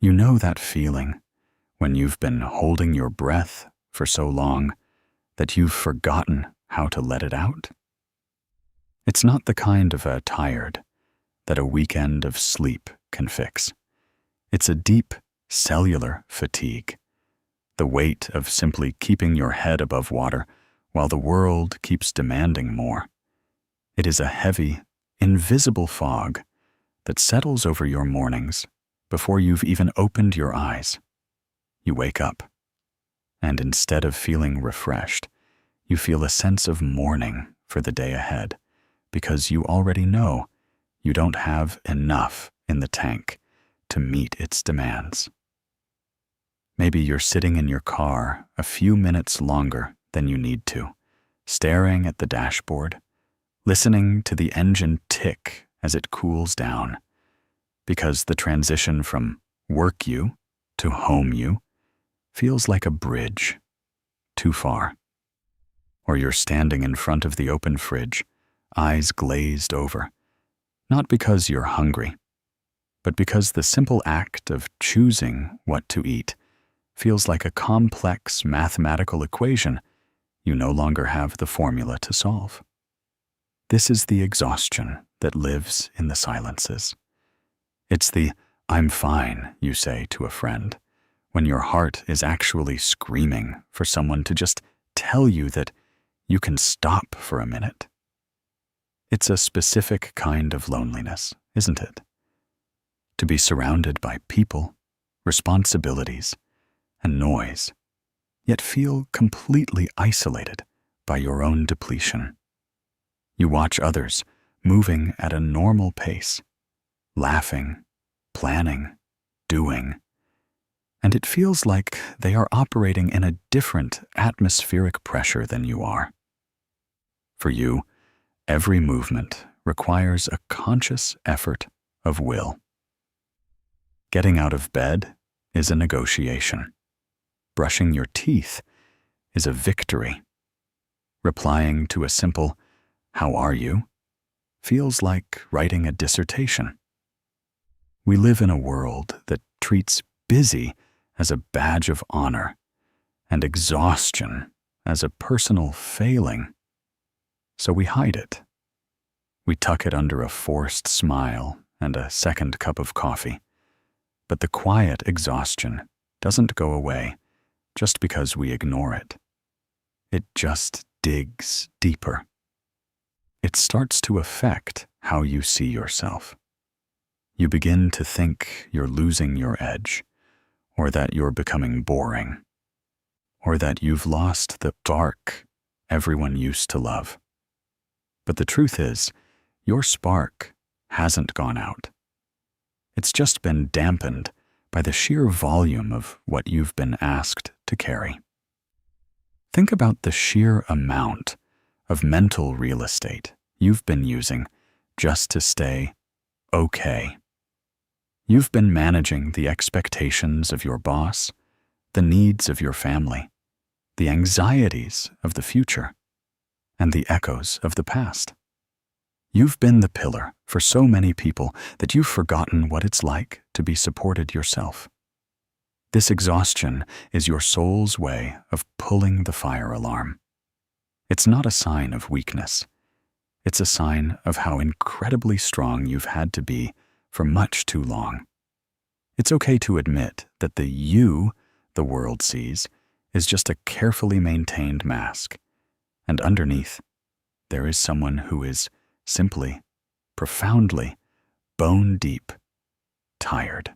You know that feeling when you've been holding your breath for so long that you've forgotten how to let it out? It's not the kind of a tired that a weekend of sleep can fix. It's a deep cellular fatigue, the weight of simply keeping your head above water while the world keeps demanding more. It is a heavy, invisible fog that settles over your mornings before you've even opened your eyes. You wake up, and instead of feeling refreshed, you feel a sense of mourning for the day ahead because you already know you don't have enough in the tank to meet its demands. Maybe you're sitting in your car a few minutes longer than you need to, staring at the dashboard, listening to the engine tick as it cools down, because the transition from work you to home you feels like a bridge too far. Or you're standing in front of the open fridge, eyes glazed over, not because you're hungry, but because the simple act of choosing what to eat feels like a complex mathematical equation you no longer have the formula to solve. This is the exhaustion that lives in the silences. It's the "I'm fine" you say to a friend when your heart is actually screaming for someone to just tell you that you can stop for a minute. It's a specific kind of loneliness, isn't it? To be surrounded by people, responsibilities, and noise, yet feel completely isolated by your own depletion. You watch others moving at a normal pace, laughing, planning, doing, and it feels like they are operating in a different atmospheric pressure than you are. For you, every movement requires a conscious effort of will. Getting out of bed is a negotiation. Brushing your teeth is a victory. Replying to a simple "How are you?" feels like writing a dissertation. We live in a world that treats busy as a badge of honor and exhaustion as a personal failing. So we hide it. We tuck it under a forced smile and a second cup of coffee. But the quiet exhaustion doesn't go away just because we ignore it. It just digs deeper. It starts to affect how you see yourself. You begin to think you're losing your edge, or that you're becoming boring, or that you've lost the spark everyone used to love. But the truth is, your spark hasn't gone out. It's just been dampened by the sheer volume of what you've been asked to carry. Think about the sheer amount of mental real estate you've been using just to stay okay. You've been managing the expectations of your boss, the needs of your family, the anxieties of the future, and the echoes of the past. You've been the pillar for so many people that you've forgotten what it's like to be supported yourself. This exhaustion is your soul's way of pulling the fire alarm. It's not a sign of weakness. It's a sign of how incredibly strong you've had to be for much too long. It's okay to admit that the you the world sees is just a carefully maintained mask, and underneath, there is someone who is simply, profoundly, bone-deep, tired.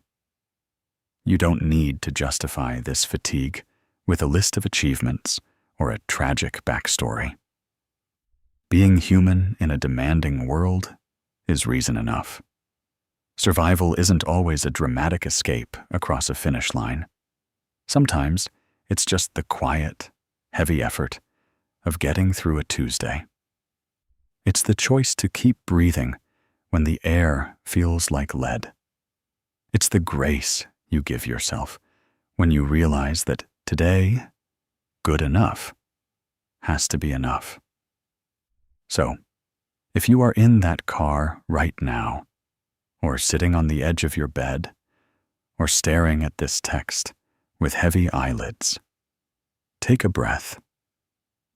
You don't need to justify this fatigue with a list of achievements or a tragic backstory. Being human in a demanding world is reason enough. Survival isn't always a dramatic escape across a finish line. Sometimes it's just the quiet, heavy effort of getting through a Tuesday. It's the choice to keep breathing when the air feels like lead. It's the grace you give yourself when you realize that today, good enough has to be enough. So, if you are in that car right now, or sitting on the edge of your bed, or staring at this text with heavy eyelids, take a breath.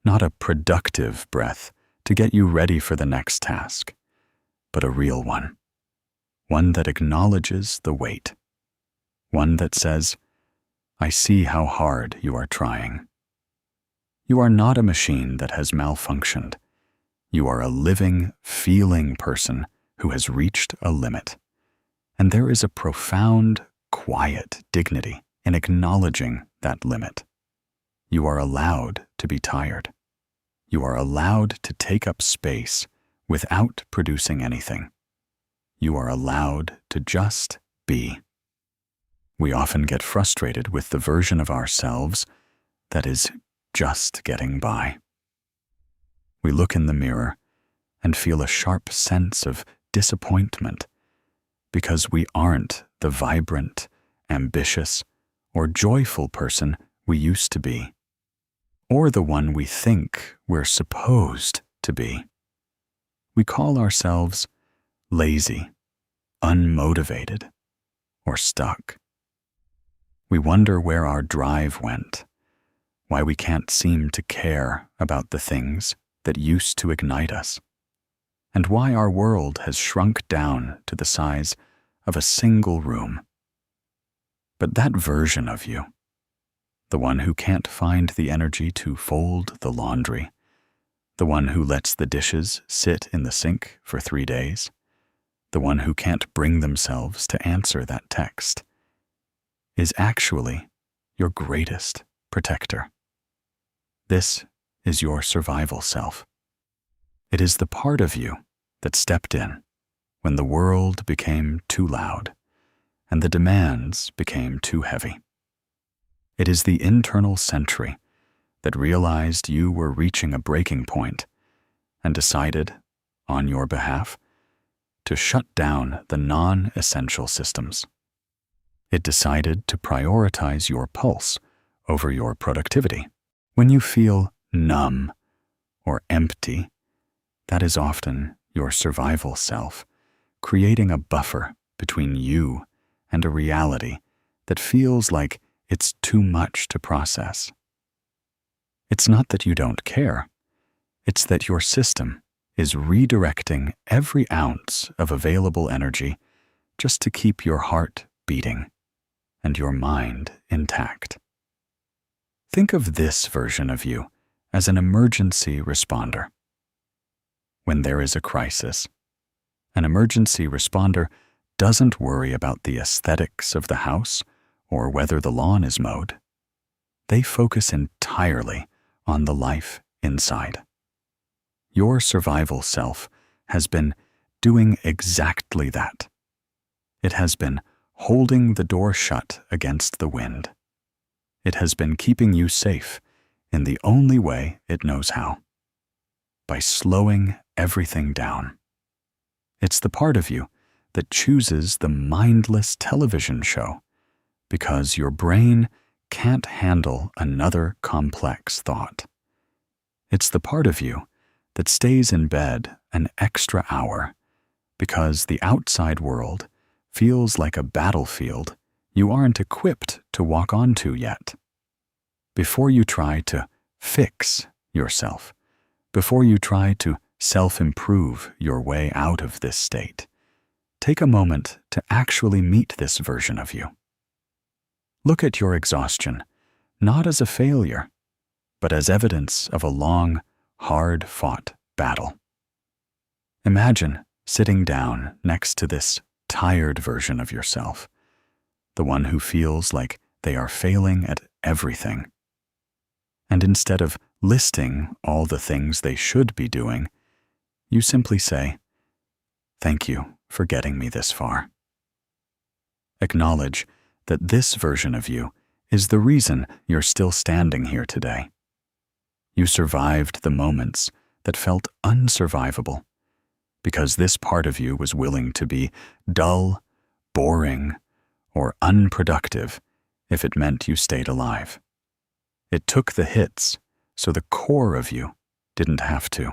Not a productive breath to get you ready for the next task, but a real one. One that acknowledges the weight. One that says, I see how hard you are trying. You are not a machine that has malfunctioned. You are a living, feeling person who has reached a limit. And there is a profound, quiet dignity in acknowledging that limit. You are allowed to be tired. You are allowed to take up space without producing anything. You are allowed to just be. We often get frustrated with the version of ourselves that is just getting by. We look in the mirror and feel a sharp sense of disappointment because we aren't the vibrant, ambitious, or joyful person we used to be, or the one we think we're supposed to be. We call ourselves lazy, unmotivated, or stuck. We wonder where our drive went, why we can't seem to care about the things that used to ignite us, and why our world has shrunk down to the size of a single room. But that version of you, the one who can't find the energy to fold the laundry, the one who lets the dishes sit in the sink for 3 days, the one who can't bring themselves to answer that text, is actually your greatest protector. This is your survival self. It is the part of you that stepped in when the world became too loud and the demands became too heavy. It is the internal sentry that realized you were reaching a breaking point and decided, on your behalf, to shut down the non-essential systems. It decided to prioritize your pulse over your productivity. When you feel numb or empty, that is often your survival self, creating a buffer between you and a reality that feels like it's too much to process. It's not that you don't care. It's that your system is redirecting every ounce of available energy just to keep your heart beating and your mind intact. Think of this version of you as an emergency responder. When there is a crisis, an emergency responder doesn't worry about the aesthetics of the house or whether the lawn is mowed. They focus entirely on the life inside. Your survival self has been doing exactly that. It has been holding the door shut against the wind. It has been keeping you safe in the only way it knows how, by slowing everything down. It's the part of you that chooses the mindless television show because your brain can't handle another complex thought. It's the part of you that stays in bed an extra hour because the outside world feels like a battlefield you aren't equipped to walk onto yet. Before you try to fix yourself, before you try to self-improve your way out of this state, take a moment to actually meet this version of you. Look at your exhaustion, not as a failure, but as evidence of a long, hard-fought battle. Imagine sitting down next to this tired version of yourself, the one who feels like they are failing at everything. And instead of listing all the things they should be doing, you simply say, "Thank you for getting me this far." Acknowledge that this version of you is the reason you're still standing here today. You survived the moments that felt unsurvivable because this part of you was willing to be dull, boring, or unproductive if it meant you stayed alive. It took the hits so the core of you didn't have to.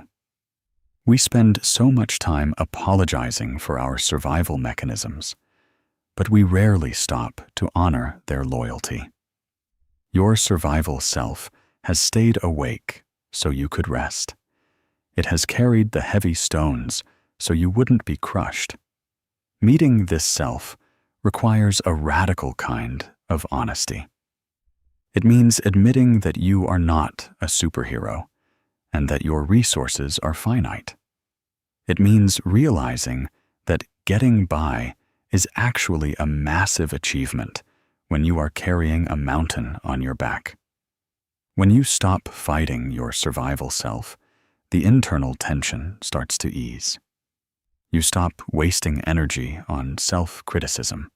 We spend so much time apologizing for our survival mechanisms, but we rarely stop to honor their loyalty. Your survival self has stayed awake so you could rest. It has carried the heavy stones so you wouldn't be crushed. Meeting this self requires a radical kind of honesty. It means admitting that you are not a superhero and that your resources are finite. It means realizing that getting by is actually a massive achievement when you are carrying a mountain on your back. When you stop fighting your survival self, the internal tension starts to ease. You stop wasting energy on self-criticism,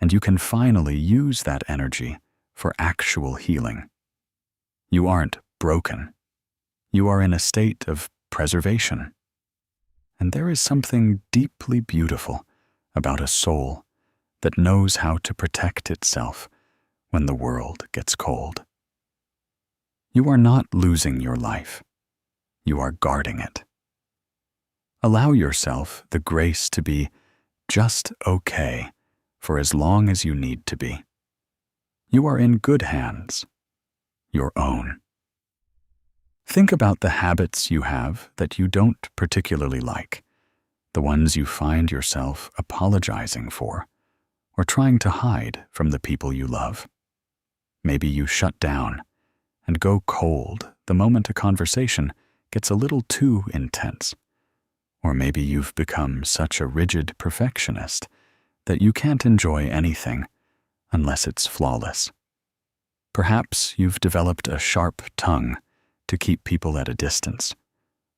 and you can finally use that energy for actual healing. You aren't broken. You are in a state of preservation. And there is something deeply beautiful about a soul that knows how to protect itself when the world gets cold. You are not losing your life. You are guarding it. Allow yourself the grace to be just okay for as long as you need to be. You are in good hands, your own. Think about the habits you have that you don't particularly like, the ones you find yourself apologizing for, or trying to hide from the people you love. Maybe you shut down and go cold the moment a conversation gets a little too intense. Or maybe you've become such a rigid perfectionist that you can't enjoy anything unless it's flawless. Perhaps you've developed a sharp tongue to keep people at a distance,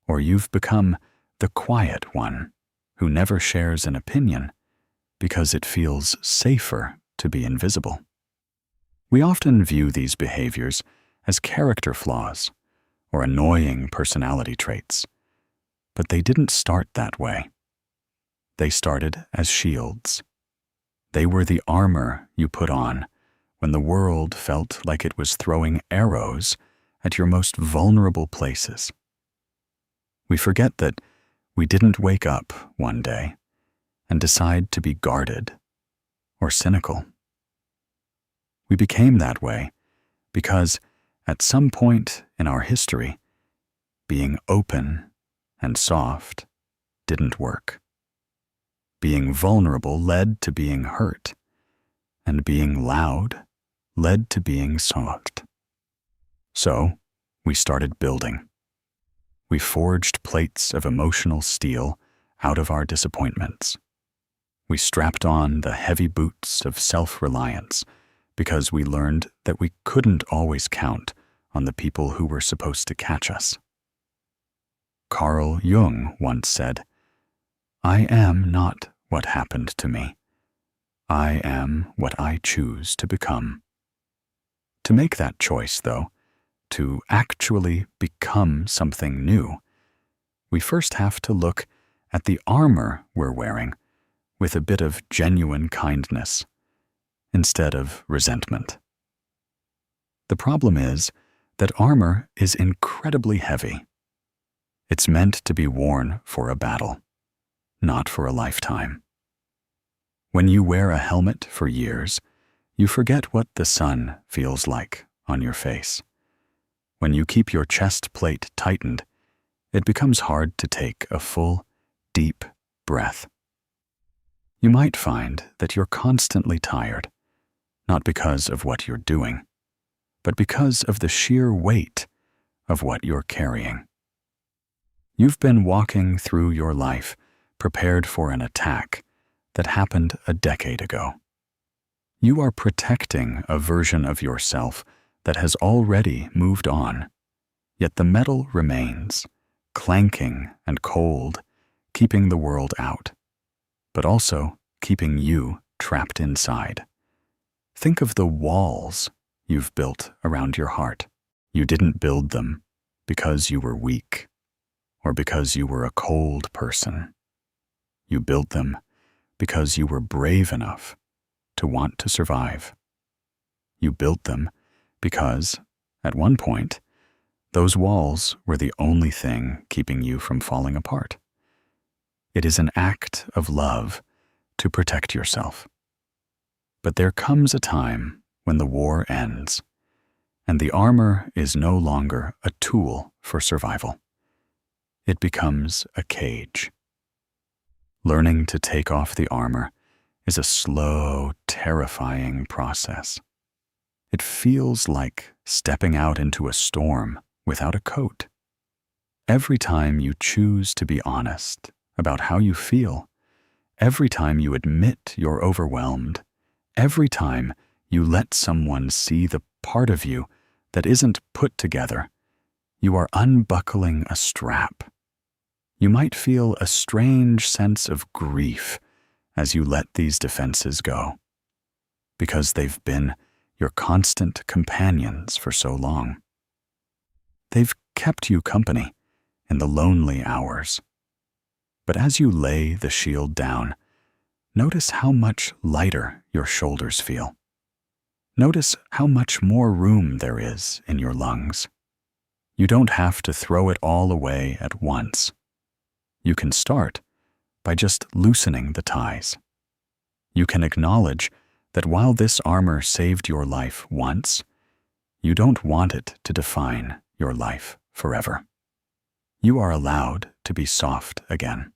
or you've become the quiet one who never shares an opinion because it feels safer to be invisible. We often view these behaviors as character flaws or annoying personality traits, but they didn't start that way. They started as shields. They were the armor you put on when the world felt like it was throwing arrows at your most vulnerable places. We forget that we didn't wake up one day and decide to be guarded or cynical. We became that way because at some point in our history, being open and soft didn't work. Being vulnerable led to being hurt, and being loud led to being soft. So, we started building. We forged plates of emotional steel out of our disappointments. We strapped on the heavy boots of self-reliance because we learned that we couldn't always count on the people who were supposed to catch us. Carl Jung once said, "I am not what happened to me. I am what I choose to become." To make that choice, though, to actually become something new, we first have to look at the armor we're wearing with a bit of genuine kindness instead of resentment. The problem is that armor is incredibly heavy. It's meant to be worn for a battle, not for a lifetime. When you wear a helmet for years, you forget what the sun feels like on your face. When you keep your chest plate tightened, it becomes hard to take a full, deep breath. You might find that you're constantly tired, not because of what you're doing, but because of the sheer weight of what you're carrying. You've been walking through your life prepared for an attack that happened a decade ago. You are protecting a version of yourself that has already moved on, yet the metal remains, clanking and cold, keeping the world out, but also keeping you trapped inside. Think of the walls you've built around your heart. You didn't build them because you were weak or because you were a cold person. You built them because you were brave enough to want to survive. You built them because, at one point, those walls were the only thing keeping you from falling apart. It is an act of love to protect yourself, But there comes a time when the war ends, and the armor is no longer a tool for survival. It becomes a cage. Learning to take off the armor is a slow, terrifying process. It feels like stepping out into a storm without a coat. Every time you choose to be honest about how you feel, every time you admit you're overwhelmed, every time you let someone see the part of you that isn't put together, you are unbuckling a strap. You might feel a strange sense of grief as you let these defenses go, because they've been your constant companions for so long. They've kept you company in the lonely hours. But as you lay the shield down, notice how much lighter your shoulders feel. Notice how much more room there is in your lungs. You don't have to throw it all away at once. You can start by just loosening the ties. You can acknowledge that while this armor saved your life once, you don't want it to define your life forever. You are allowed to be soft again.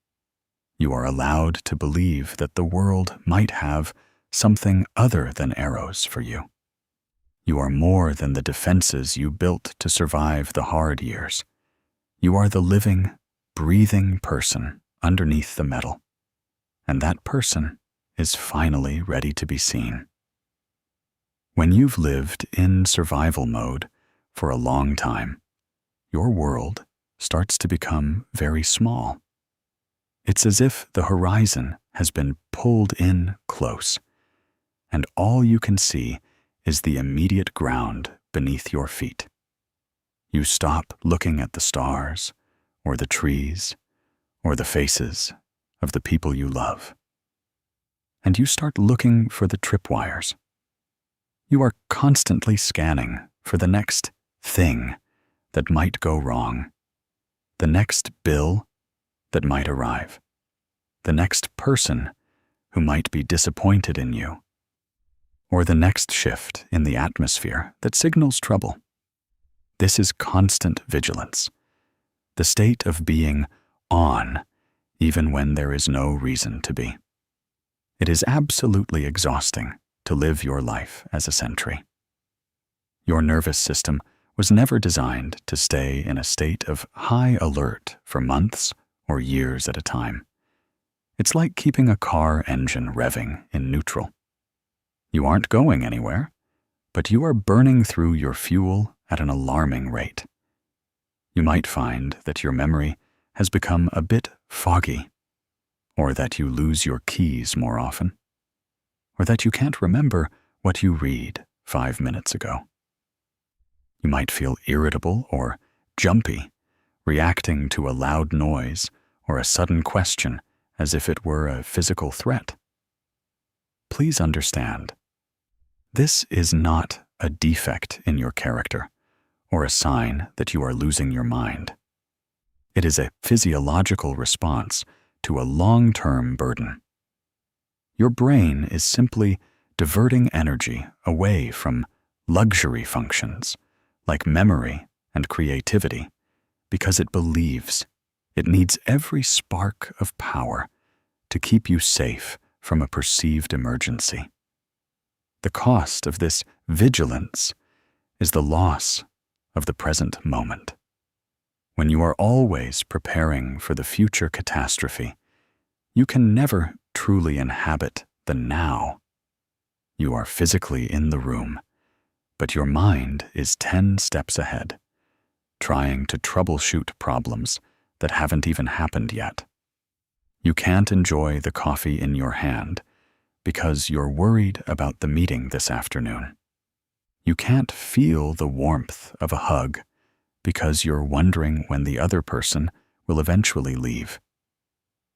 You are allowed to believe that the world might have something other than arrows for you. You are more than the defenses you built to survive the hard years. You are the living, breathing person underneath the metal. And that person is finally ready to be seen. When you've lived in survival mode for a long time, your world starts to become very small. It's as if the horizon has been pulled in close, and all you can see is the immediate ground beneath your feet. You stop looking at the stars, or the trees, or the faces of the people you love, and you start looking for the tripwires. You are constantly scanning for the next thing that might go wrong, the next bill that might arrive, the next person who might be disappointed in you, or the next shift in the atmosphere that signals trouble. This is constant vigilance, the state of being on even when there is no reason to be. It is absolutely exhausting to live your life as a sentry. Your nervous system was never designed to stay in a state of high alert for months or years at a time. It's like keeping a car engine revving in neutral. You aren't going anywhere, but you are burning through your fuel at an alarming rate. You might find that your memory has become a bit foggy, or that you lose your keys more often, or that you can't remember what you read 5 minutes ago. You might feel irritable or jumpy, reacting to a loud noise or a sudden question as if it were a physical threat. Please understand, this is not a defect in your character or a sign that you are losing your mind. It is a physiological response to a long-term burden. Your brain is simply diverting energy away from luxury functions like memory and creativity because it believes it needs every spark of power to keep you safe from a perceived emergency. The cost of this vigilance is the loss of the present moment. When you are always preparing for the future catastrophe, you can never truly inhabit the now. You are physically in the room, but your mind is 10 steps ahead, trying to troubleshoot problems that haven't even happened yet. You can't enjoy the coffee in your hand because you're worried about the meeting this afternoon. You can't feel the warmth of a hug because you're wondering when the other person will eventually leave.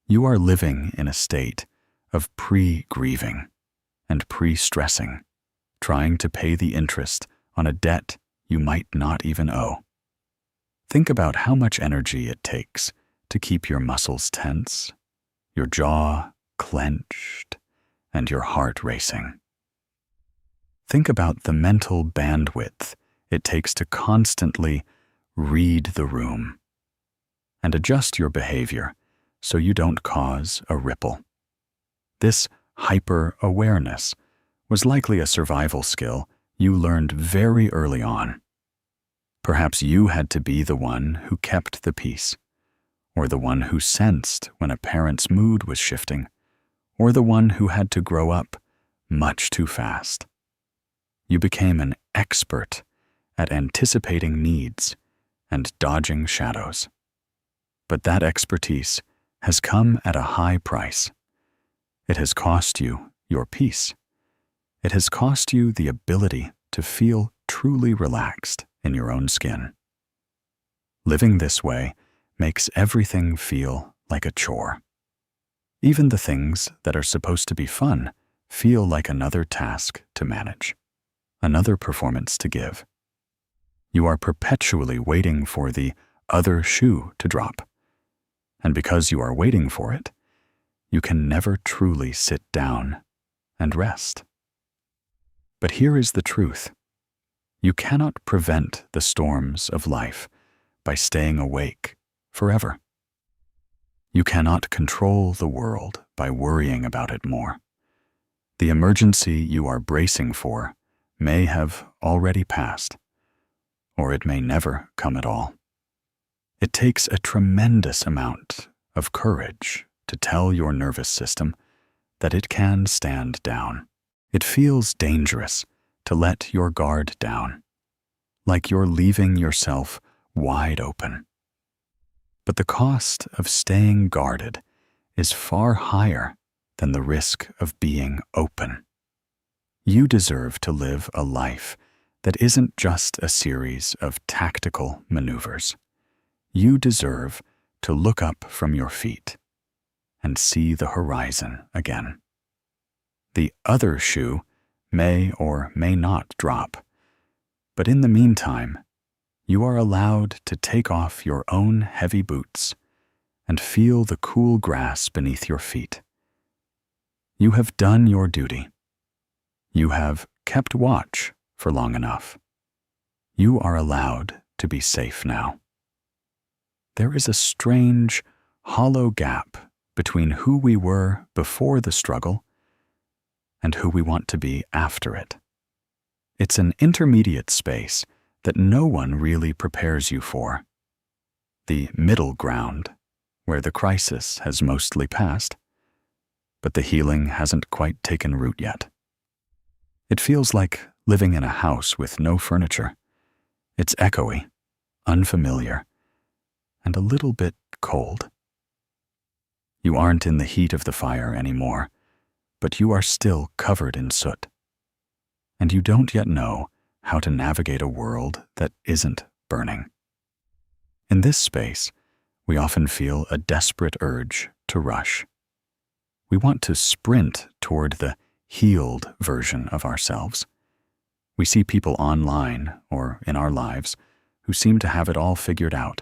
You are living in a state of pre-grieving and pre-stressing, trying to pay the interest on a debt you might not even owe. Think about how much energy it takes to keep your muscles tense, your jaw clenched, and your heart racing. Think about the mental bandwidth it takes to constantly read the room and adjust your behavior so you don't cause a ripple. This hyper-awareness was likely a survival skill you learned very early on. Perhaps you had to be the one who kept the peace, or the one who sensed when a parent's mood was shifting, or the one who had to grow up much too fast. You became an expert at anticipating needs and dodging shadows. But that expertise has come at a high price. It has cost you your peace. It has cost you the ability to feel truly relaxed in your own skin. Living this way makes everything feel like a chore. Even the things that are supposed to be fun feel like another task to manage, another performance to give. You are perpetually waiting for the other shoe to drop. And because you are waiting for it, you can never truly sit down and rest. But here is the truth. You cannot prevent the storms of life by staying awake forever. You cannot control the world by worrying about it more. The emergency you are bracing for may have already passed, or it may never come at all. It takes a tremendous amount of courage to tell your nervous system that it can stand down. It feels dangerous to let your guard down, like you're leaving yourself wide open. But the cost of staying guarded is far higher than the risk of being open. You deserve to live a life that isn't just a series of tactical maneuvers. You deserve to look up from your feet and see the horizon again. The other shoe may or may not drop, but in the meantime, you are allowed to take off your own heavy boots and feel the cool grass beneath your feet. You have done your duty. You have kept watch for long enough. You are allowed to be safe now. There is a strange, hollow gap between who we were before the struggle and who we want to be after it. It's an intermediate space that no one really prepares you for. The middle ground, where the crisis has mostly passed, but the healing hasn't quite taken root yet. It feels like living in a house with no furniture. It's echoey, unfamiliar, and a little bit cold. You aren't in the heat of the fire anymore, but you are still covered in soot. And you don't yet know how to navigate a world that isn't burning. In this space, we often feel a desperate urge to rush. We want to sprint toward the healed version of ourselves. We see people online or in our lives who seem to have it all figured out,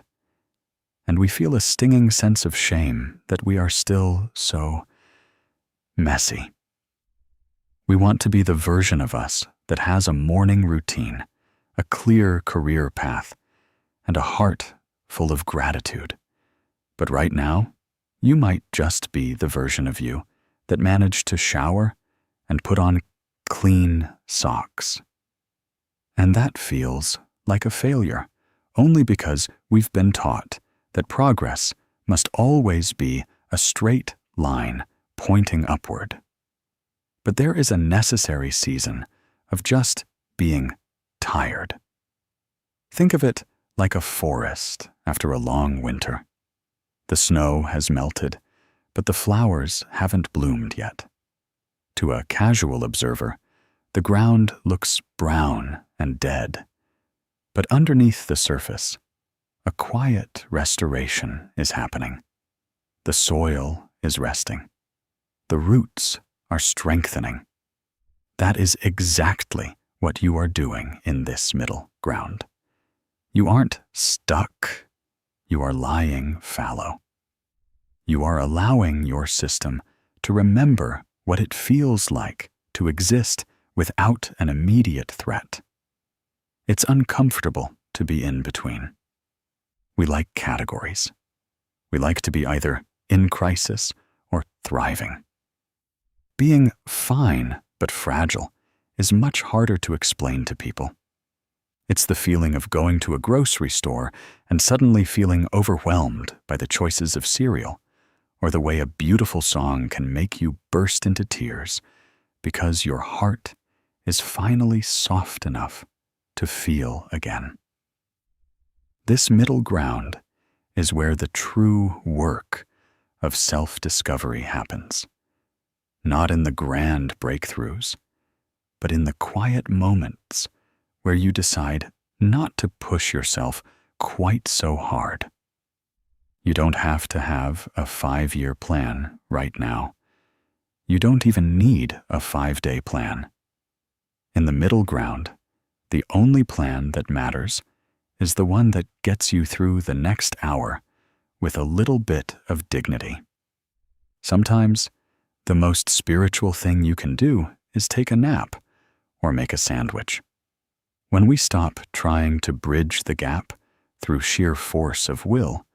and we feel a stinging sense of shame that we are still so messy. We want to be the version of us that has a morning routine, a clear career path, and a heart full of gratitude. But right now, you might just be the version of you that managed to shower and put on clean socks. And that feels like a failure, only because we've been taught that progress must always be a straight line pointing upward. But there is a necessary season of just being tired. Think of it like a forest after a long winter. The snow has melted, but the flowers haven't bloomed yet. To a casual observer, the ground looks brown and dead, but underneath the surface, a quiet restoration is happening. The soil is resting. The roots are strengthening. That is exactly what you are doing in this middle ground. You aren't stuck. You are lying fallow. You are allowing your system to remember what it feels like to exist without an immediate threat. It's uncomfortable to be in between. We like categories. We like to be either in crisis or thriving. Being fine but fragile is much harder to explain to people. It's the feeling of going to a grocery store and suddenly feeling overwhelmed by the choices of cereal, or the way a beautiful song can make you burst into tears because your heart is finally soft enough to feel again. This middle ground is where the true work of self-discovery happens, not in the grand breakthroughs, but in the quiet moments where you decide not to push yourself quite so hard. You don't have to have a 5-year plan right now. You don't even need a 5-day plan. In the middle ground, the only plan that matters is the one that gets you through the next hour with a little bit of dignity. Sometimes, the most spiritual thing you can do is take a nap or make a sandwich. When we stop trying to bridge the gap through sheer force of will,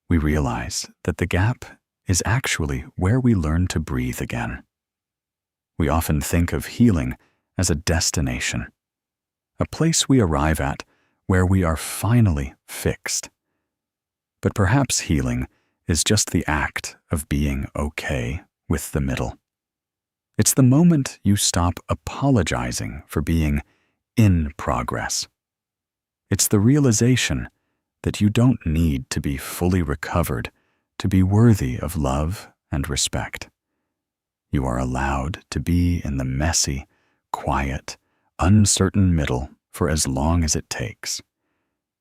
we realize that the gap is actually where we learn to breathe again. We often think of healing as a destination, a place we arrive at where we are finally fixed. But perhaps healing is just the act of being okay with the middle. It's the moment you stop apologizing for being in progress. It's the realization that you don't need to be fully recovered to be worthy of love and respect. You are allowed to be in the messy, quiet, uncertain middle for as long as it takes.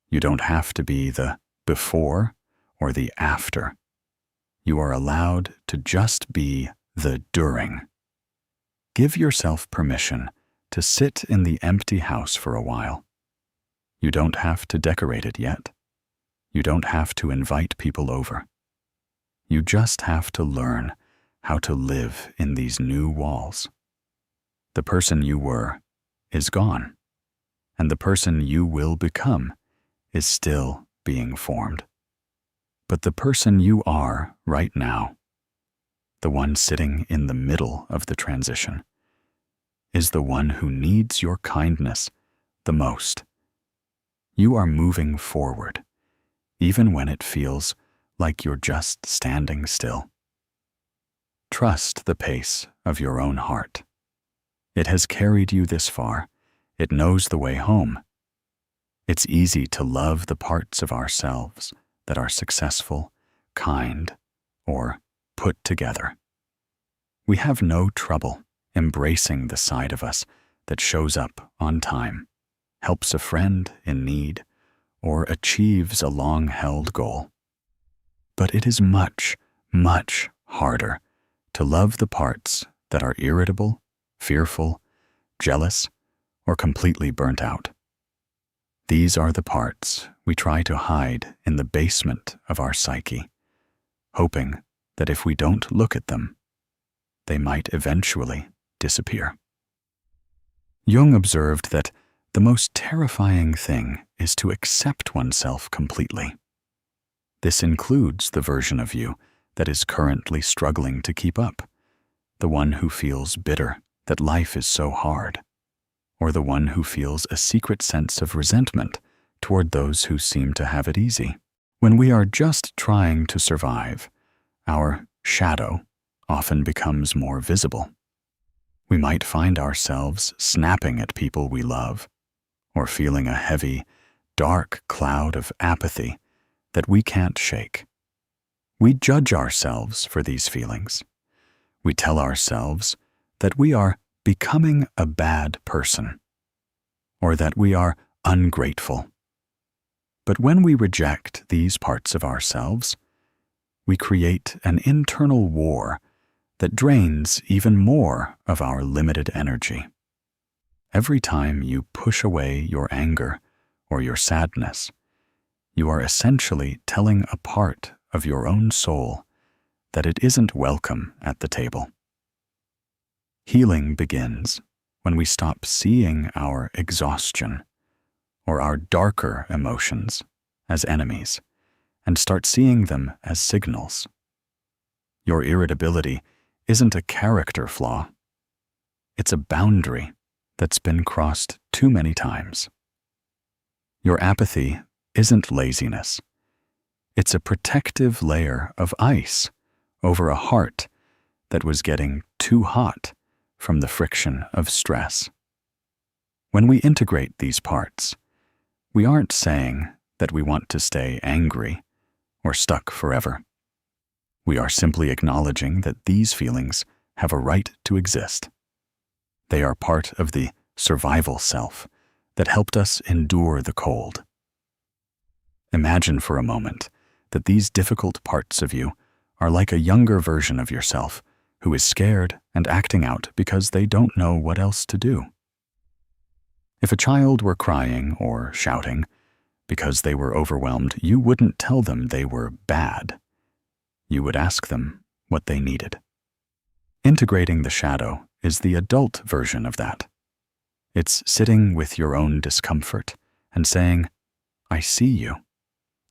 You don't have to be the before or the after. You are allowed to just be the during. Give yourself permission to sit in the empty house for a while. You don't have to decorate it yet. You don't have to invite people over. You just have to learn how to live in these new walls. The person you were is gone, and the person you will become is still being formed. But the person you are right now, the one sitting in the middle of the transition, is the one who needs your kindness the most. You are moving forward, even when it feels like you're just standing still. Trust the pace of your own heart. It has carried you this far. It knows the way home. It's easy to love the parts of ourselves that are successful, kind, or put together. We have no trouble embracing the side of us that shows up on time, helps a friend in need, or achieves a long-held goal. But it is much, much harder to love the parts that are irritable, fearful, jealous, or completely burnt out. These are the parts we try to hide in the basement of our psyche, hoping that if we don't look at them, they might eventually disappear. Jung observed that the most terrifying thing is to accept oneself completely. This includes the version of you that is currently struggling to keep up, the one who feels bitter that life is so hard, or the one who feels a secret sense of resentment toward those who seem to have it easy. When we are just trying to survive, our shadow often becomes more visible. We might find ourselves snapping at people we love, or feeling a heavy, dark cloud of apathy that we can't shake. We judge ourselves for these feelings. We tell ourselves that we are becoming a bad person, or that we are ungrateful. But when we reject these parts of ourselves, we create an internal war that drains even more of our limited energy. Every time you push away your anger or your sadness, you are essentially telling a part of your own soul that it isn't welcome at the table. Healing begins when we stop seeing our exhaustion or our darker emotions as enemies and start seeing them as signals. Your irritability isn't a character flaw. It's a boundary that's been crossed too many times. Your apathy isn't laziness. It's a protective layer of ice over a heart that was getting too hot from the friction of stress. When we integrate these parts, we aren't saying that we want to stay angry or stuck forever. We are simply acknowledging that these feelings have a right to exist. They are part of the survival self that helped us endure the cold. Imagine for a moment that these difficult parts of you are like a younger version of yourself who is scared and acting out because they don't know what else to do. If a child were crying or shouting because they were overwhelmed, you wouldn't tell them they were bad. You would ask them what they needed. Integrating the shadow is the adult version of that. It's sitting with your own discomfort and saying, I see you.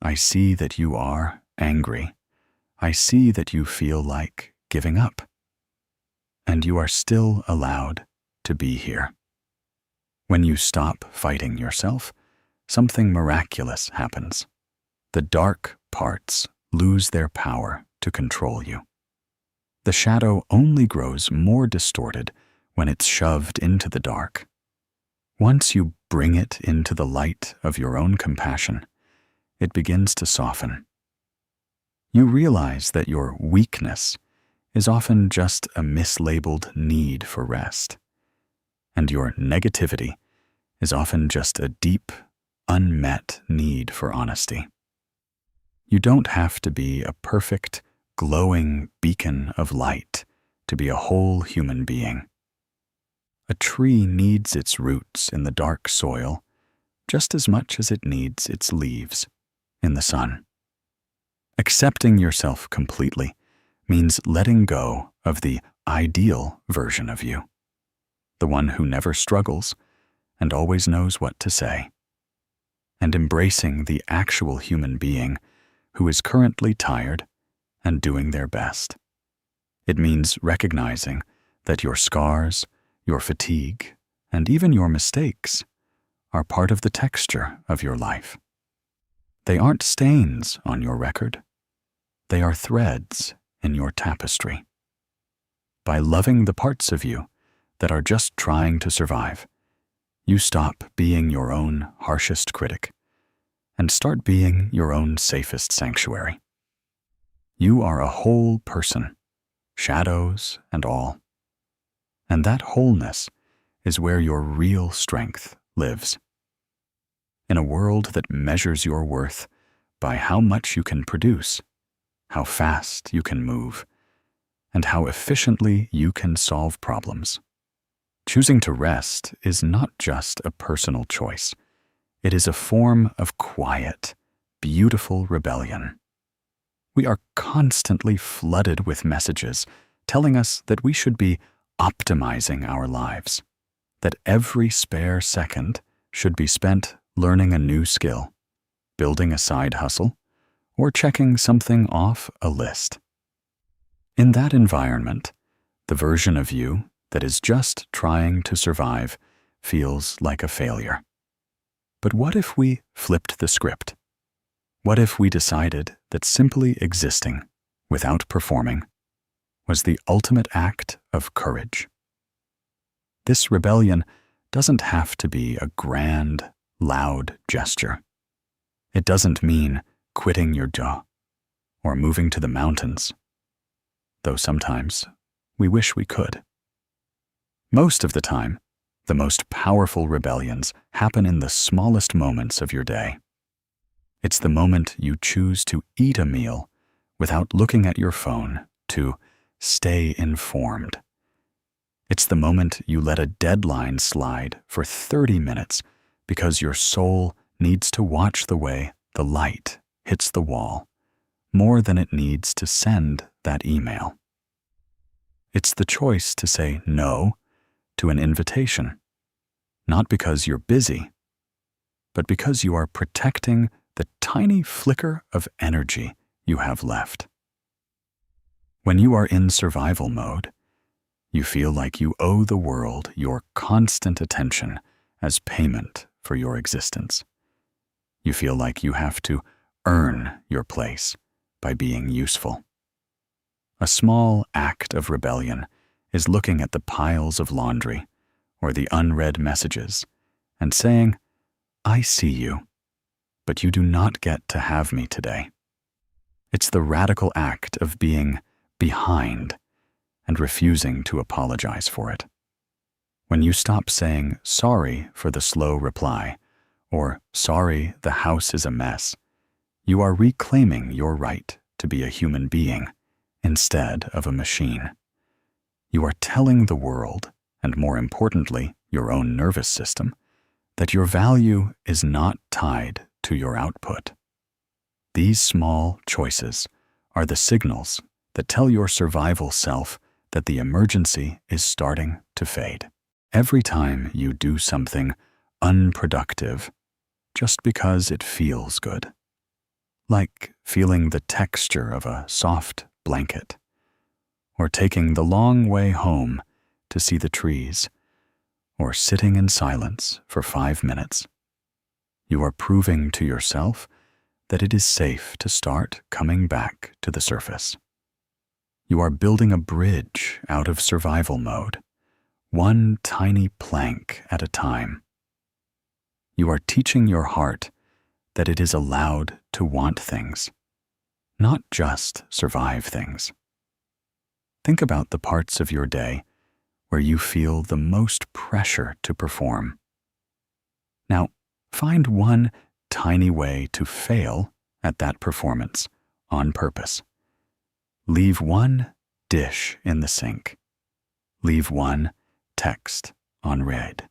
I see that you are angry. I see that you feel like giving up. And you are still allowed to be here. When you stop fighting yourself, something miraculous happens. The dark parts lose their power to control you. The shadow only grows more distorted when it's shoved into the dark. Once you bring it into the light of your own compassion, it begins to soften. You realize that your weakness is often just a mislabeled need for rest, and your negativity is often just a deep, unmet need for honesty. You don't have to be a perfect, glowing beacon of light to be a whole human being. A tree needs its roots in the dark soil just as much as it needs its leaves in the sun. Accepting yourself completely means letting go of the ideal version of you, the one who never struggles and always knows what to say, and embracing the actual human being who is currently tired and doing their best. It means recognizing that your scars, your fatigue, and even your mistakes are part of the texture of your life. They aren't stains on your record. They are threads in your tapestry. By loving the parts of you that are just trying to survive, you stop being your own harshest critic and start being your own safest sanctuary. You are a whole person, shadows and all. And that wholeness is where your real strength lives. In a world that measures your worth by how much you can produce, how fast you can move, and how efficiently you can solve problems, choosing to rest is not just a personal choice. It is a form of quiet, beautiful rebellion. We are constantly flooded with messages telling us that we should be optimizing our lives, that every spare second should be spent learning a new skill, building a side hustle, or checking something off a list. In that environment, the version of you that is just trying to survive feels like a failure. But what if we flipped the script? What if we decided that simply existing without performing was the ultimate act of courage? This rebellion doesn't have to be a grand, loud gesture. It doesn't mean quitting your job or moving to the mountains, though sometimes we wish we could. Most of the time, the most powerful rebellions happen in the smallest moments of your day. It's the moment you choose to eat a meal without looking at your phone to stay informed. It's the moment you let a deadline slide for 30 minutes because your soul needs to watch the way the light hits the wall more than it needs to send that email. It's the choice to say no to an invitation, not because you're busy, but because you are protecting the tiny flicker of energy you have left. When you are in survival mode, you feel like you owe the world your constant attention as payment for your existence. You feel like you have to earn your place by being useful. A small act of rebellion is looking at the piles of laundry or the unread messages and saying, "I see you, but you do not get to have me today." It's the radical act of being behind and refusing to apologize for it. When you stop saying sorry for the slow reply or sorry the house is a mess, you are reclaiming your right to be a human being instead of a machine. You are telling the world, and more importantly, your own nervous system, that your value is not tied to your output. These small choices are the signals that tell your survival self that the emergency is starting to fade. Every time you do something unproductive just because it feels good, like feeling the texture of a soft blanket, or taking the long way home to see the trees, or sitting in silence for 5 minutes, you are proving to yourself that it is safe to start coming back to the surface. You are building a bridge out of survival mode, one tiny plank at a time. You are teaching your heart that it is allowed to want things, not just survive things. Think about the parts of your day where you feel the most pressure to perform. Now, find one tiny way to fail at that performance on purpose. Leave one dish in the sink. Leave one text unread.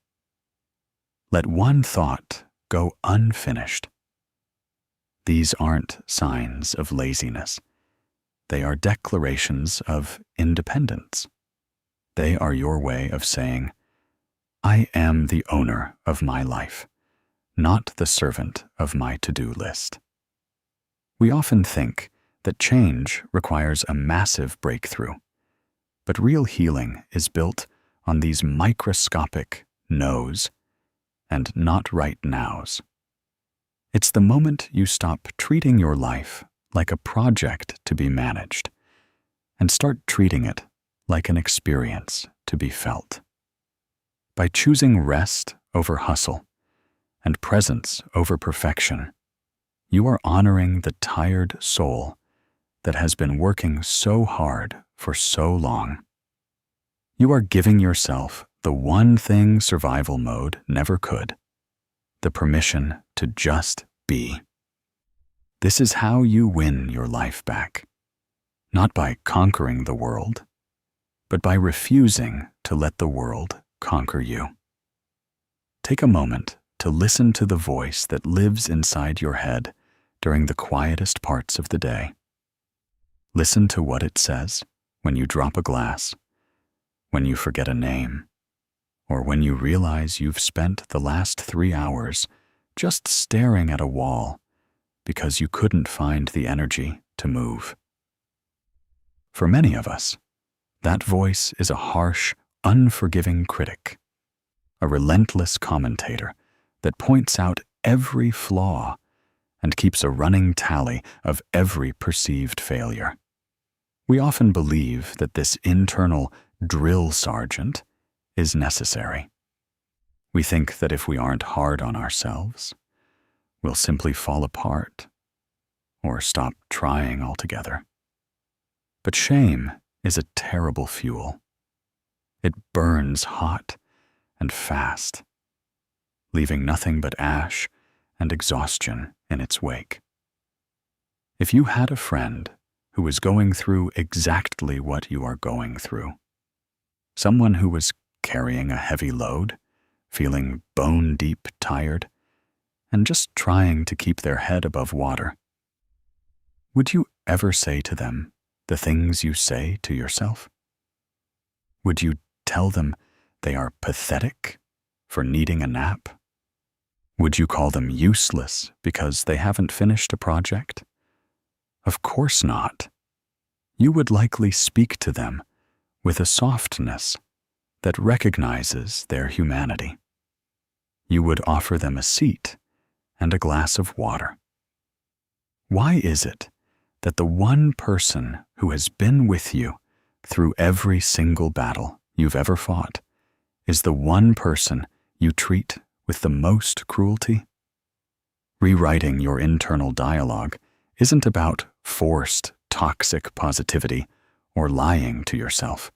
Let one thought go unfinished. These aren't signs of laziness. They are declarations of independence. They are your way of saying, "I am the owner of my life, not the servant of my to-do list." We often think that change requires a massive breakthrough, but real healing is built on these microscopic no's and not right nows. It's the moment you stop treating your life like a project to be managed and start treating it like an experience to be felt. By choosing rest over hustle and presence over perfection, you are honoring the tired soul that has been working so hard for so long. You are giving yourself the one thing survival mode never could, the permission to just be. This is how you win your life back, not by conquering the world, but by refusing to let the world conquer you. Take a moment to listen to the voice that lives inside your head during the quietest parts of the day. Listen to what it says when you drop a glass, when you forget a name, or when you realize you've spent the last 3 hours just staring at a wall because you couldn't find the energy to move. For many of us, that voice is a harsh, unforgiving critic, a relentless commentator that points out every flaw and keeps a running tally of every perceived failure. We often believe that this internal drill sergeant is necessary. We think that if we aren't hard on ourselves, we'll simply fall apart or stop trying altogether. But shame is a terrible fuel. It burns hot and fast, leaving nothing but ash and exhaustion in its wake. If you had a friend who was going through exactly what you are going through, someone who was carrying a heavy load, feeling bone-deep tired, and just trying to keep their head above water, would you ever say to them the things you say to yourself? Would you tell them they are pathetic for needing a nap? Would you call them useless because they haven't finished a project? Of course not. You would likely speak to them with a softness that recognizes their humanity. You would offer them a seat and a glass of water. Why is it that the one person who has been with you through every single battle you've ever fought is the one person you treat with the most cruelty? Rewriting your internal dialogue isn't about forced, toxic positivity or lying to yourself.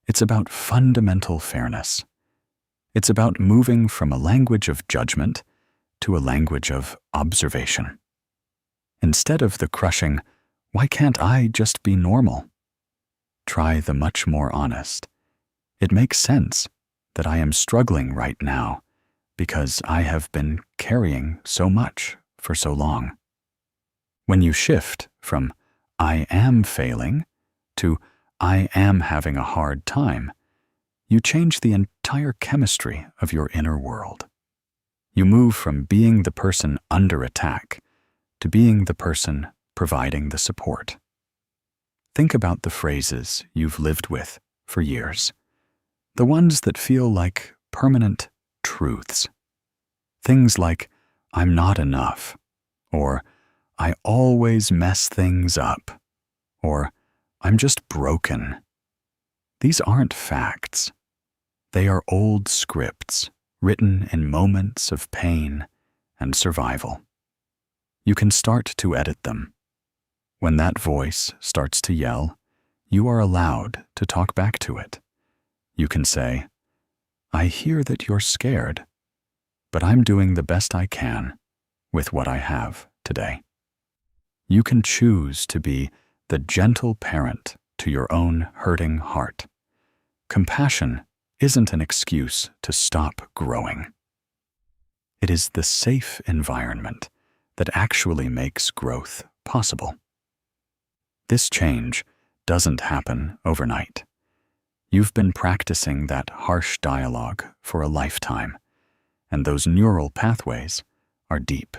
It's about fundamental fairness. It's about moving from a language of judgment to a language of observation. Instead of the crushing, "Why can't I just be normal?" try the much more honest, "It makes sense that I am struggling right now because I have been carrying so much for so long." When you shift from "I am failing" to "I am having a hard time," you change the entire chemistry of your inner world. You move from being the person under attack to being the person providing the support. Think about the phrases you've lived with for years, the ones that feel like permanent truths. Things like, "I'm not enough," or "I always mess things up," or "I'm just broken." These aren't facts. They are old scripts written in moments of pain and survival. You can start to edit them. When that voice starts to yell, you are allowed to talk back to it. You can say, "I hear that you're scared, but I'm doing the best I can with what I have today." You can choose to be the gentle parent to your own hurting heart. Compassion isn't an excuse to stop growing. It is the safe environment that actually makes growth possible. This change doesn't happen overnight. You've been practicing that harsh dialogue for a lifetime, and those neural pathways are deep.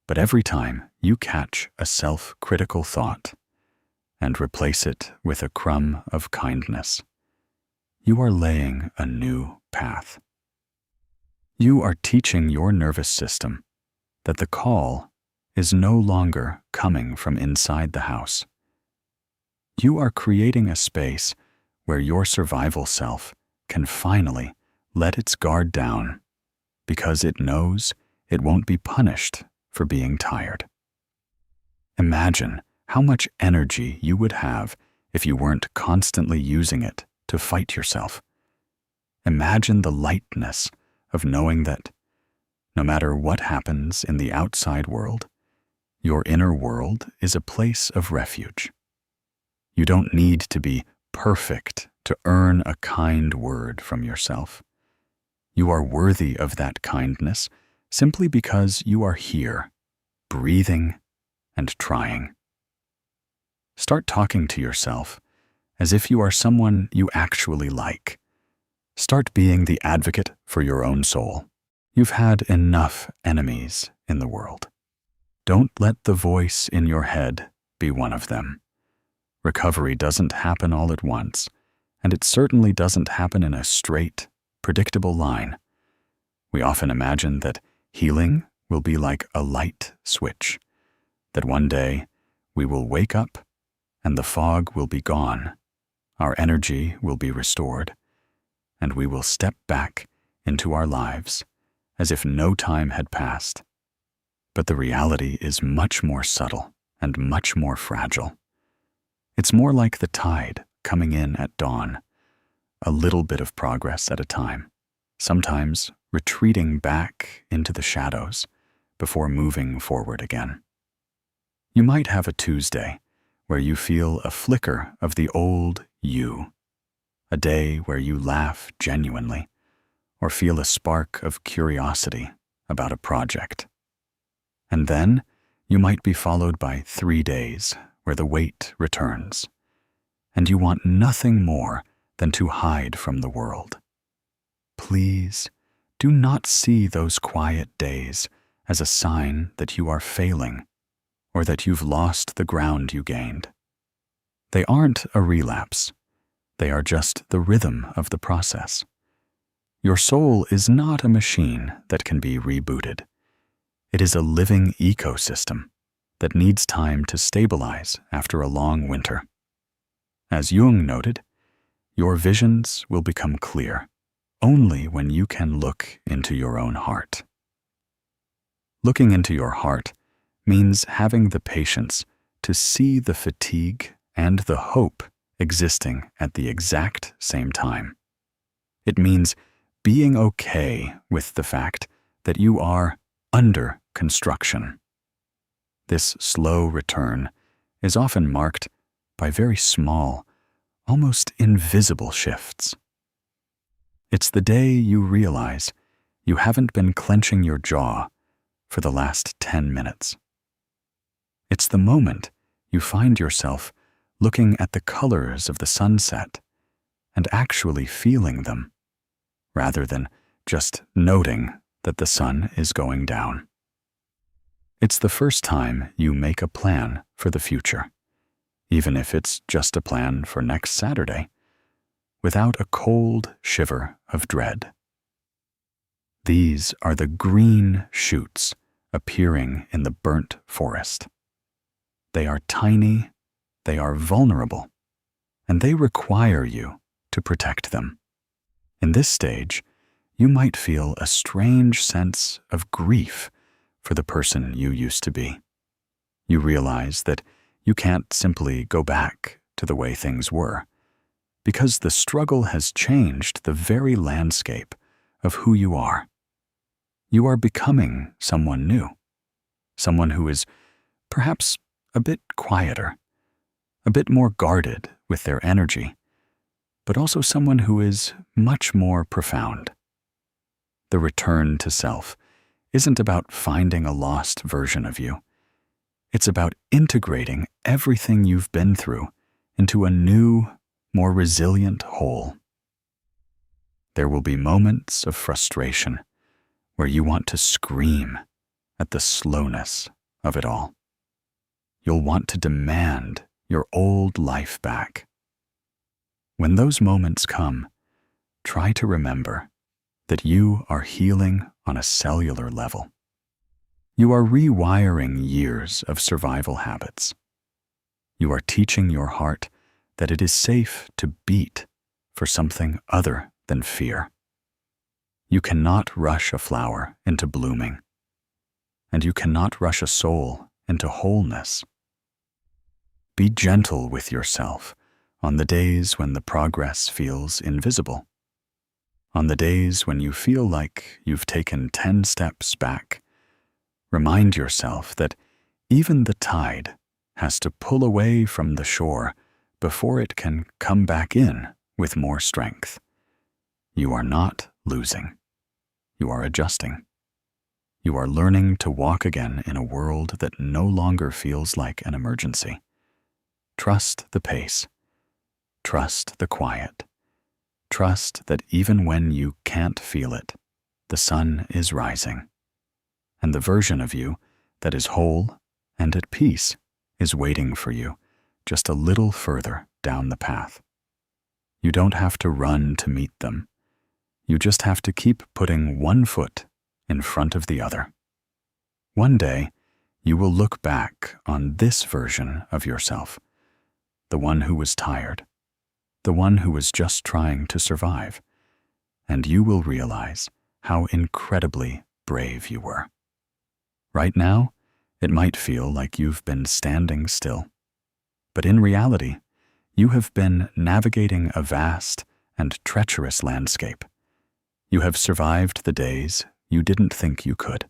But every time you catch a self-critical thought and replace it with a crumb of kindness, you are laying a new path. You are teaching your nervous system that the call is no longer coming from inside the house. You are creating a space where your survival self can finally let its guard down because it knows it won't be punished for being tired. Imagine how much energy you would have if you weren't constantly using it to fight yourself. Imagine the lightness of knowing that no matter what happens in the outside world, your inner world is a place of refuge. You don't need to be perfect to earn a kind word from yourself. You are worthy of that kindness simply because you are here, breathing and trying. Start talking to yourself as if you are someone you actually like. Start being the advocate for your own soul. You've had enough enemies in the world. Don't let the voice in your head be one of them. Recovery doesn't happen all at once, and it certainly doesn't happen in a straight, predictable line. We often imagine that healing will be like a light switch, that one day we will wake up and the fog will be gone, our energy will be restored, and we will step back into our lives as if no time had passed. But the reality is much more subtle and much more fragile. It's more like the tide coming in at dawn, a little bit of progress at a time, sometimes retreating back into the shadows before moving forward again. You might have a Tuesday where you feel a flicker of the old you, a day where you laugh genuinely or feel a spark of curiosity about a project. And then you might be followed by 3 days where the weight returns, and you want nothing more than to hide from the world. Please do not see those quiet days as a sign that you are failing or that you've lost the ground you gained. They aren't a relapse. They are just the rhythm of the process. Your soul is not a machine that can be rebooted. It is a living ecosystem that needs time to stabilize after a long winter. As Jung noted, your visions will become clear only when you can look into your own heart. Looking into your heart means having the patience to see the fatigue and the hope existing at the exact same time. It means being okay with the fact that you are under construction. This slow return is often marked by very small, almost invisible shifts. It's the day you realize you haven't been clenching your jaw for the last 10 minutes. It's the moment you find yourself looking at the colors of the sunset and actually feeling them, rather than just noting that the sun is going down. It's the first time you make a plan for the future, even if it's just a plan for next Saturday, without a cold shiver of dread. These are the green shoots appearing in the burnt forest. They are tiny, they are vulnerable, and they require you to protect them. In this stage, you might feel a strange sense of grief for the person you used to be. You realize that you can't simply go back to the way things were, because the struggle has changed the very landscape of who you are. You are becoming someone new, someone who is perhaps a bit quieter, a bit more guarded with their energy, but also someone who is much more profound. The return to self isn't about finding a lost version of you. It's about integrating everything you've been through into a new, more resilient whole. There will be moments of frustration where you want to scream at the slowness of it all. You'll want to demand your old life back. When those moments come, try to remember that you are healing on a cellular level. You are rewiring years of survival habits. You are teaching your heart that it is safe to beat for something other than fear. You cannot rush a flower into blooming, and you cannot rush a soul into wholeness. Be gentle with yourself on the days when the progress feels invisible. On the days when you feel like you've taken 10 steps back, remind yourself that even the tide has to pull away from the shore before it can come back in with more strength. You are not losing. You are adjusting. You are learning to walk again in a world that no longer feels like an emergency. Trust the pace. Trust the quiet. Trust that even when you can't feel it, the sun is rising, and the version of you that is whole and at peace is waiting for you just a little further down the path. You don't have to run to meet them. You just have to keep putting one foot in front of the other. One day, you will look back on this version of yourself, the one who was tired, the one who was just trying to survive, and you will realize how incredibly brave you were. Right now, it might feel like you've been standing still, but in reality, you have been navigating a vast and treacherous landscape. You have survived the days you didn't think you could.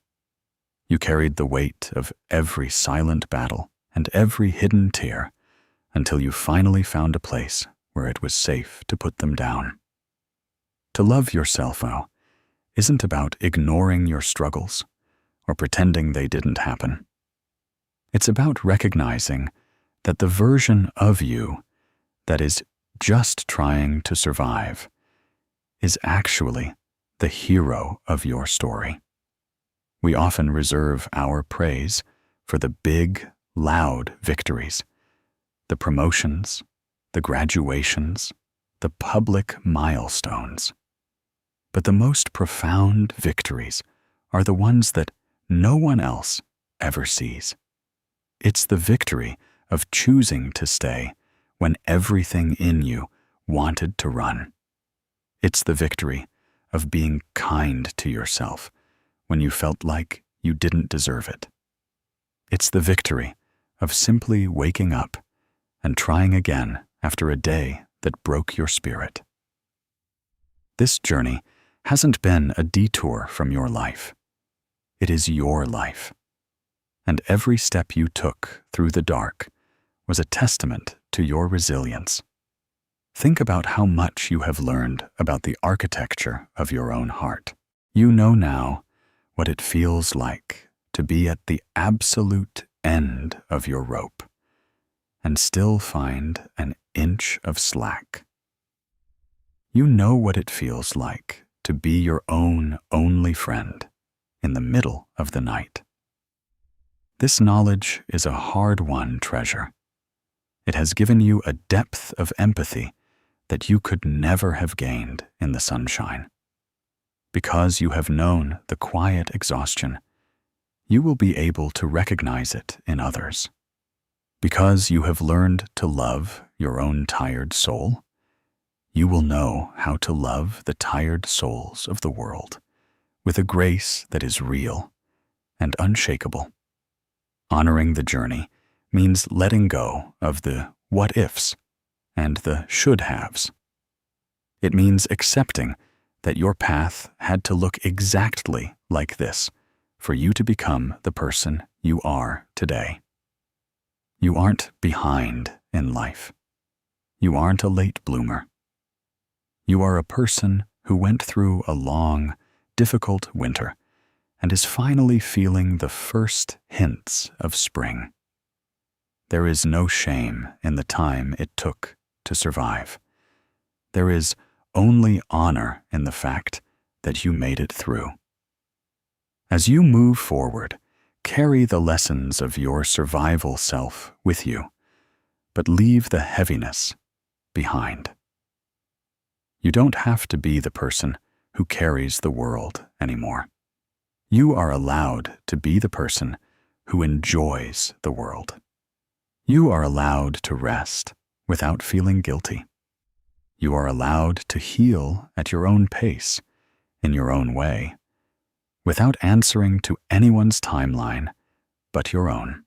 You carried the weight of every silent battle and every hidden tear until you finally found a place where it was safe to put them down. To love yourself now isn't about ignoring your struggles or pretending they didn't happen. It's about recognizing that the version of you that is just trying to survive, is actually the hero of your story. We often reserve our praise for the big, loud victories, the promotions, the graduations, the public milestones. But the most profound victories are the ones that no one else ever sees. It's the victory of choosing to stay when everything in you wanted to run. It's the victory of being kind to yourself when you felt like you didn't deserve it. It's the victory of simply waking up and trying again after a day that broke your spirit. This journey hasn't been a detour from your life. It is your life. And every step you took through the dark was a testament to your resilience. Think about how much you have learned about the architecture of your own heart. You know now what it feels like to be at the absolute end of your rope and still find an inch of slack. You know what it feels like to be your own only friend in the middle of the night. This knowledge is a hard-won treasure. It has given you a depth of empathy that you could never have gained in the sunshine. Because you have known the quiet exhaustion, you will be able to recognize it in others. Because you have learned to love your own tired soul, you will know how to love the tired souls of the world with a grace that is real and unshakable. Honoring the journey means letting go of the what-ifs and the should-haves. It means accepting that your path had to look exactly like this for you to become the person you are today. You aren't behind in life. You aren't a late bloomer. You are a person who went through a long, difficult winter and is finally feeling the first hints of spring. There is no shame in the time it took to survive. There is only honor in the fact that you made it through. As you move forward, carry the lessons of your survival self with you, but leave the heaviness behind. You don't have to be the person who carries the world anymore. You are allowed to be the person who enjoys the world. You are allowed to rest without feeling guilty. You are allowed to heal at your own pace, in your own way, without answering to anyone's timeline but your own.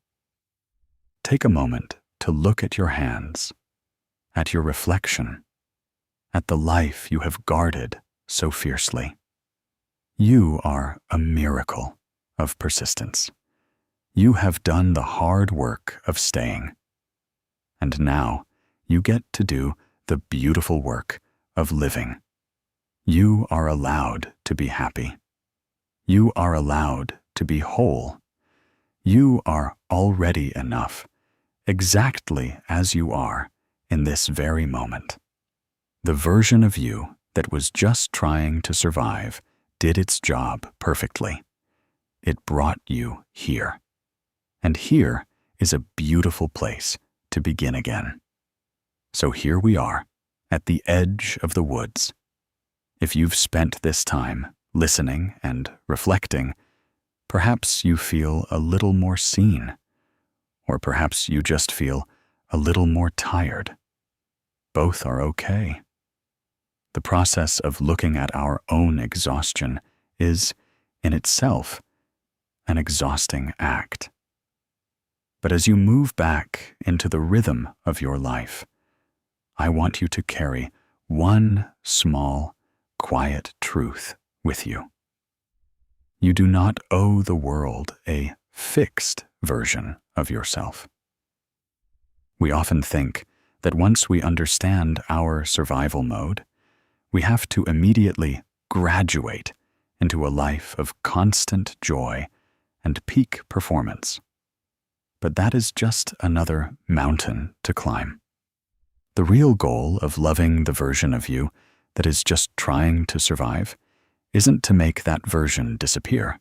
Take a moment to look at your hands, at your reflection, at the life you have guarded so fiercely. You are a miracle of persistence. You have done the hard work of staying. And now you get to do the beautiful work of living. You are allowed to be happy. You are allowed to be whole. You are already enough, exactly as you are in this very moment. The version of you that was just trying to survive did its job perfectly. It brought you here. And here is a beautiful place to begin again. So here we are, at the edge of the woods. If you've spent this time listening and reflecting, perhaps you feel a little more seen, or perhaps you just feel a little more tired. Both are okay. The process of looking at our own exhaustion is, in itself, an exhausting act. But as you move back into the rhythm of your life, I want you to carry one small, quiet truth with you. You do not owe the world a fixed version of yourself. We often think that once we understand our survival mode, we have to immediately graduate into a life of constant joy and peak performance. But that is just another mountain to climb. The real goal of loving the version of you that is just trying to survive isn't to make that version disappear.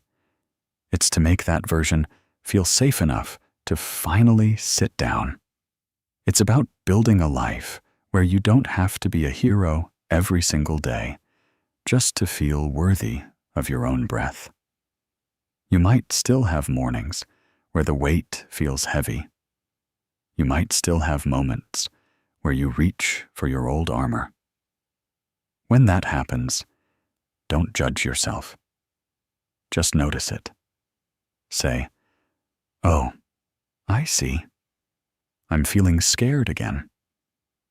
It's to make that version feel safe enough to finally sit down. It's about building a life where you don't have to be a hero every single day just to feel worthy of your own breath. You might still have mornings where the weight feels heavy. You might still have moments where you reach for your old armor. When that happens, don't judge yourself. Just notice it. Say, "Oh, I see. I'm feeling scared again.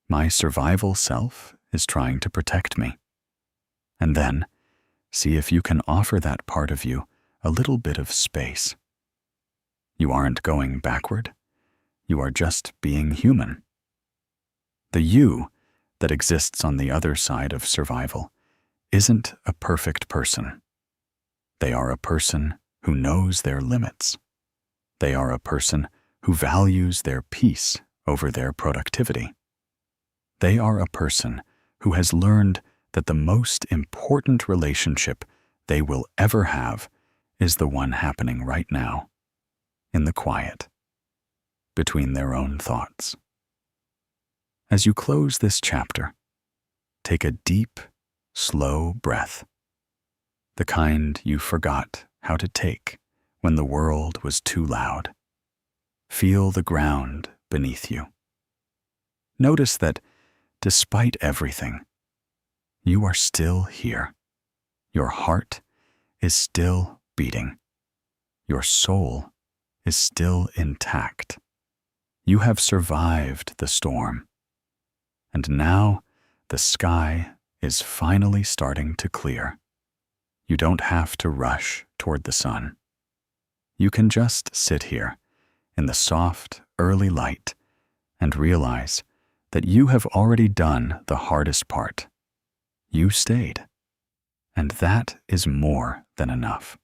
My survival self is trying to protect me." And then, see if you can offer that part of you a little bit of space. You aren't going backward. You are just being human. The you that exists on the other side of survival isn't a perfect person. They are a person who knows their limits. They are a person who values their peace over their productivity. They are a person who has learned that the most important relationship they will ever have is the one happening right now, in the quiet, between their own thoughts. As you close this chapter, take a deep, slow breath, the kind you forgot how to take when the world was too loud. Feel the ground beneath you. Notice that, despite everything, you are still here. Your heart is still beating. Your soul is still intact. You have survived the storm. And now the sky is finally starting to clear. You don't have to rush toward the sun. You can just sit here in the soft, early light and realize that you have already done the hardest part. You stayed. And that is more than enough.